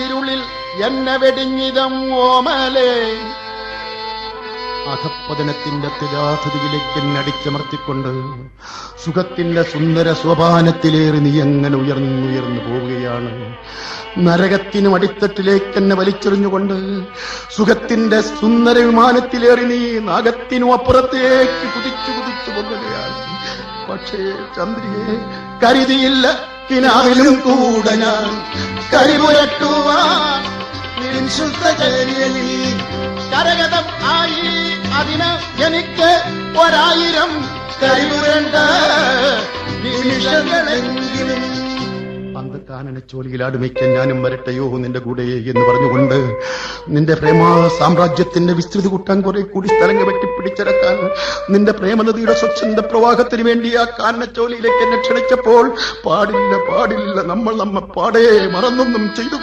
ഇരുളിൽ എന്നെ വെടിഞ്ഞിതം ഓമലേ. അധപ്പതനത്തിന്റെ തിരാധതിയിലേക്ക് എന്നെ അടിച്ചമർത്തിക്കൊണ്ട് സുഖത്തിന്റെ സുന്ദര സോപാനത്തിലേറി നീ എങ്ങനെ ഉയർന്നുയർന്നു പോവുകയാണ്. നരകത്തിനും അടിത്തട്ടിലേക്ക് എന്നെ വലിച്ചെറിഞ്ഞുകൊണ്ട് സുഖത്തിന്റെ സുന്ദര വിമാനത്തിലേറി നീ നാഗത്തിനും അപ്പുറത്തേക്ക് കുതിച്ചു കുതിച്ചു കൊല്ലുകയാണ്. പക്ഷേ ചന്ദ്രിയെ കരുതിയില്ല കിനാവിലും കൂടെ ഞാൻ കരിപുരട്ടുവാൻ കരഗതം ആയി. അതിന് എനിക്ക് 1000 കരിപുരണ്ട നിമിഷങ്ങളെങ്കിലും പന്ത് കാനന ചോലിയിൽ അടുമിക്കാൻ ഞാനും വരട്ടെയോ നിന്റെ കൂടെ എന്ന് പറഞ്ഞുകൊണ്ട് നിന്റെ പ്രേമ സാമ്രാജ്യത്തിന്റെ വിസ്തൃതി കൂട്ടാൻ കുറെ കൂടി സ്ഥലങ്ങൾ വെട്ടിപ്പിടിച്ചിറക്കാൻ നിന്റെ പ്രേമനദിയുടെ സ്വച്ഛന്ത പ്രവാഹത്തിന് വേണ്ടി ആ കാനനച്ചോലിയിലേക്ക് എന്നെ ക്ഷണിച്ചപ്പോൾ പാടില്ല പാടില്ല നമ്മൾ നമ്മെ പാടേ മറന്നൊന്നും ചെയ്തു